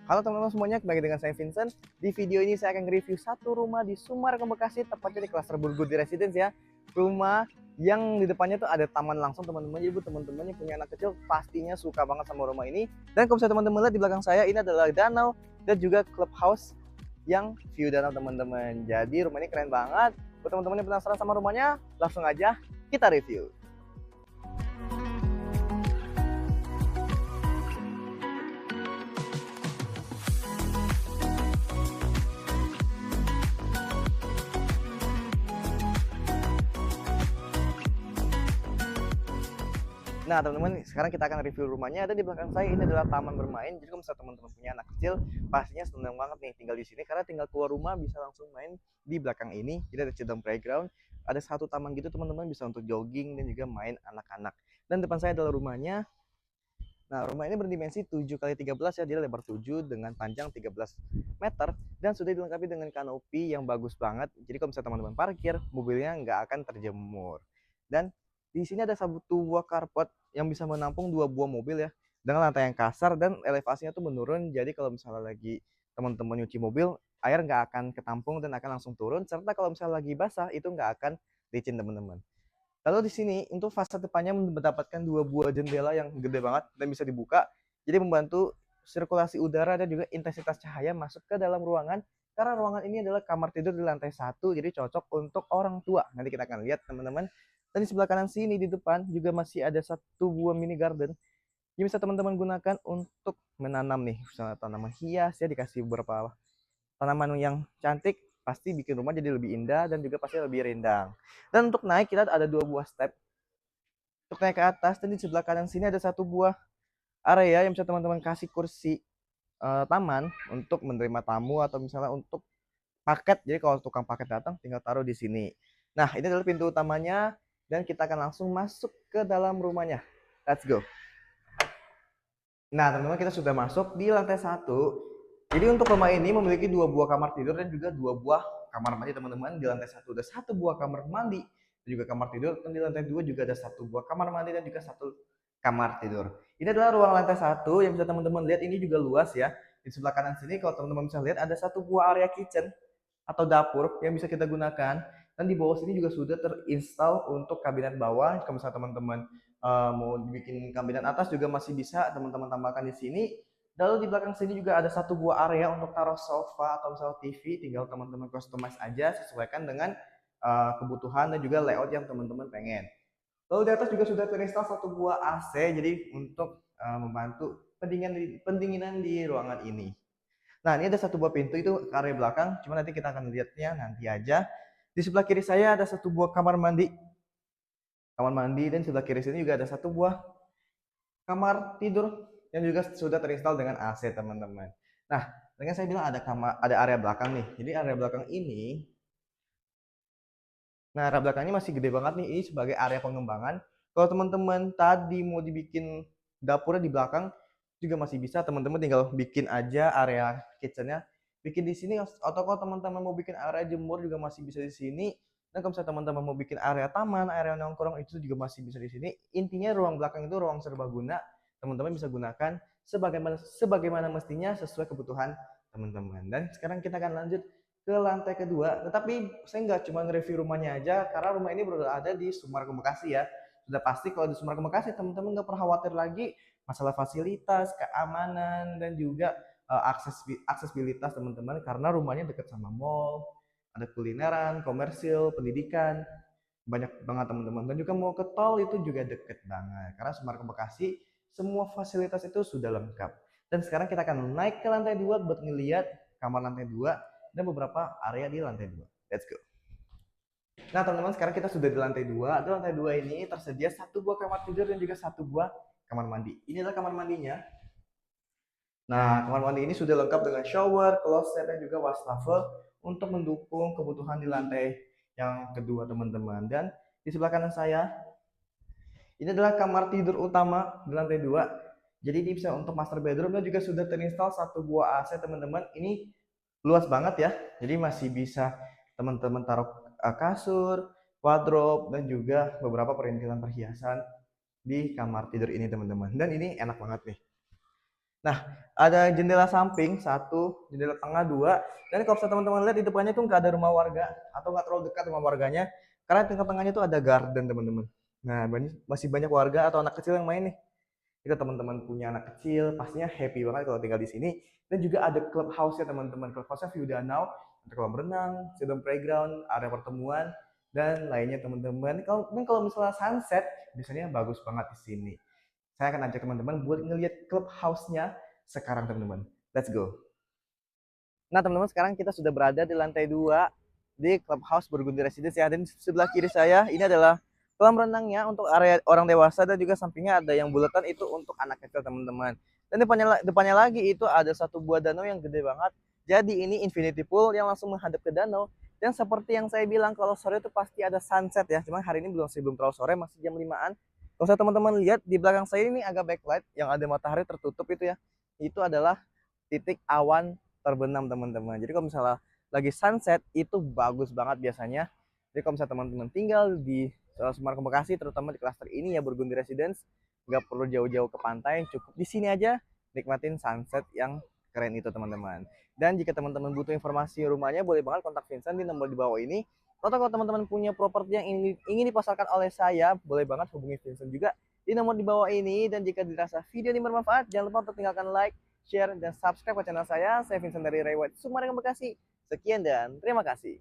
Halo teman-teman semuanya, kembali dengan saya Vincent. Di video ini saya akan review satu rumah di Sumarekon Bekasi, tepatnya di klaster Burgudi Residence ya. Rumah yang di depannya tuh ada taman langsung teman-teman. Jadi teman-teman yang punya anak kecil pastinya suka banget sama rumah ini. Dan kalau bisa teman-teman lihat di belakang saya, ini adalah danau dan juga clubhouse yang view danau teman-teman. Jadi rumah ini keren banget. Buat teman-teman yang penasaran sama rumahnya, langsung aja kita review. Nah teman-teman, sekarang kita akan review rumahnya. Dan di belakang saya ini adalah taman bermain. Jadi kalau misalnya teman-teman punya anak kecil, pastinya senang banget nih tinggal di sini, karena tinggal keluar rumah bisa langsung main di belakang ini. Jadi ada children playground, ada satu taman gitu teman-teman, bisa untuk jogging dan juga main anak-anak. Dan depan saya adalah rumahnya. Nah, rumah ini berdimensi 7x13 ya, dia lebar 7 dengan panjang 13 meter dan sudah dilengkapi dengan kanopi yang bagus banget. Jadi kalau misalnya teman-teman parkir, mobilnya nggak akan terjemur. Dan di sini ada satu buah carport yang bisa menampung 2 buah mobil ya, dengan lantai yang kasar dan elevasinya tuh menurun. Jadi kalau misalnya lagi teman-teman nyuci mobil, air nggak akan ketampung dan akan langsung turun. Serta kalau misalnya lagi basah, itu nggak akan licin teman-teman. Lalu di sini untuk fasad depannya mendapatkan 2 buah jendela yang gede banget dan bisa dibuka. Jadi membantu sirkulasi udara dan juga intensitas cahaya masuk ke dalam ruangan. Karena ruangan ini adalah kamar tidur di lantai 1, jadi cocok untuk orang tua. Nanti kita akan lihat teman-teman. Dan di sebelah kanan sini di depan juga masih ada 1 buah mini garden yang bisa teman-teman gunakan untuk menanam nih, misalnya tanaman hias ya, dikasih beberapa tanaman yang cantik, pasti bikin rumah jadi lebih indah dan juga pasti lebih rindang. Dan untuk naik kita ada 2 buah step untuk naik ke atas, dan di sebelah kanan sini ada 1 buah area yang bisa teman-teman kasih kursi taman untuk menerima tamu atau misalnya untuk paket. Jadi kalau tukang paket datang tinggal taruh di sini. Nah, ini adalah pintu utamanya dan kita akan langsung masuk ke dalam rumahnya. Let's go. Nah, teman-teman, kita sudah masuk di lantai 1. Jadi untuk rumah ini memiliki 2 buah kamar tidur dan juga 2 buah kamar mandi teman-teman. Di lantai 1 ada 1 buah kamar mandi dan juga kamar tidur, dan di lantai 2 juga ada 1 buah kamar mandi dan juga 1 kamar tidur. Ini adalah ruang lantai 1 yang bisa teman-teman lihat, ini juga luas ya. Di sebelah kanan sini kalau teman-teman bisa lihat ada 1 buah area kitchen atau dapur yang bisa kita gunakan. Dan di bawah sini juga sudah terinstall untuk kabinet bawah. Kalau misalnya teman-teman mau bikin kabinet atas juga masih bisa teman-teman tambahkan di sini. Lalu di belakang sini juga ada 1 buah area untuk taruh sofa atau misalnya TV, tinggal teman-teman customize aja sesuaikan dengan kebutuhan dan juga layout yang teman-teman pengen. Lalu di atas juga sudah terinstall 1 buah AC, jadi untuk membantu pendinginan di ruangan ini. Nah, ini ada 1 buah pintu itu ke area belakang, cuma nanti kita akan lihatnya nanti aja. Di sebelah kiri saya ada 1 buah kamar mandi. Kamar mandi, dan sebelah kiri sini juga ada 1 buah kamar tidur yang juga sudah terinstall dengan AC teman-teman. Nah, dengan saya bilang ada area belakang nih. Jadi area belakang ini, nah area belakang ini masih gede banget nih. Ini sebagai area pengembangan. Kalau teman-teman tadi mau dibikin dapurnya di belakang juga masih bisa, teman-teman tinggal bikin aja area kitchennya bikin di sini, atau kalau teman-teman mau bikin area jemur juga masih bisa di sini. Dan kalau misalnya teman-teman mau bikin area taman, area nongkrong, itu juga masih bisa di sini. Intinya ruang belakang itu ruang serbaguna, teman-teman bisa gunakan sebagaimana mestinya sesuai kebutuhan teman-teman. Dan sekarang kita akan lanjut ke lantai kedua. Tetapi saya nggak cuma review rumahnya aja, karena rumah ini berada di Sumarekon Bekasi ya. Sudah pasti kalau di Sumarekon Bekasi teman-teman nggak perlu khawatir lagi masalah fasilitas, keamanan, dan juga aksesibilitas teman-teman, karena rumahnya dekat sama mall, ada kulineran, komersil, pendidikan, banyak banget teman-teman. Dan juga mau ke tol itu juga deket banget, karena Sumarekon Bekasi semua fasilitas itu sudah lengkap. Dan sekarang kita akan naik ke lantai 2 buat ngeliat kamar lantai 2 dan beberapa area di lantai 2. Let's go. Nah teman-teman, sekarang kita sudah di lantai 2. Di lantai 2 ini tersedia 1 buah kamar tidur dan juga 1 buah kamar mandi. Ini adalah kamar mandinya. Nah, kamar mandi ini sudah lengkap dengan shower, closet, dan juga wastafel untuk mendukung kebutuhan di lantai yang kedua teman-teman. Dan di sebelah kanan saya, ini adalah kamar tidur utama di lantai 2. Jadi ini bisa untuk master bedroom dan juga sudah terinstall 1 buah AC teman-teman. Ini luas banget ya. Jadi masih bisa teman-teman taruh kasur, wardrobe, dan juga beberapa perintilan perhiasan di kamar tidur ini teman-teman. Dan ini enak banget nih. Nah, ada jendela samping satu, jendela tengah dua, dan kalau misalnya teman-teman lihat di depannya tuh nggak ada rumah warga atau nggak terlalu dekat rumah warganya, karena di tengah-tengahnya tuh ada garden teman-teman. Nah, masih banyak warga atau anak kecil yang main nih. Jika teman-teman punya anak kecil, pastinya happy banget kalau tinggal di sini. Dan juga ada clubhouse ya teman-teman. Clubhouse-nya view danau, ada kolam renang, stadium playground, area pertemuan, dan lainnya teman-teman. Kalau misalnya sunset, biasanya bagus banget di sini. Saya akan ajak teman-teman buat ngelihat clubhouse-nya sekarang teman-teman. Let's go. Nah teman-teman, sekarang kita sudah berada di lantai 2 di clubhouse Burgundy Residence ya. Dan di sebelah kiri saya ini adalah kolam renangnya untuk area orang dewasa, dan juga sampingnya ada yang bulatan itu untuk anak kecil teman-teman. Dan depannya lagi itu ada satu buah danau yang gede banget. Jadi ini infinity pool yang langsung menghadap ke danau. Dan seperti yang saya bilang, kalau sore itu pasti ada sunset ya. Cuman hari ini belum terlalu sore, masih jam 5-an. Kalau saya teman-teman lihat di belakang saya ini agak backlight yang ada matahari tertutup itu ya. Itu adalah titik awan terbenam teman-teman. Jadi kalau misalnya lagi sunset itu bagus banget biasanya. Jadi kalau misalnya teman-teman tinggal di Semarang Bekasi, terutama di klaster ini ya Burgundy Residence, nggak perlu jauh-jauh ke pantai, cukup di sini aja nikmatin sunset yang keren itu teman-teman. Dan jika teman-teman butuh informasi rumahnya, boleh banget kontak Vincent di nomor di bawah ini. Atau kalau teman-teman punya properti yang ingin dipasarkan oleh saya, boleh banget hubungi Vincent juga di nomor di bawah ini. Dan jika dirasa video ini bermanfaat, jangan lupa untuk tinggalkan like, share, dan subscribe ke channel saya. Saya Vincent dari Raywat Sumarekon Bekasi. Sekian dan terima kasih.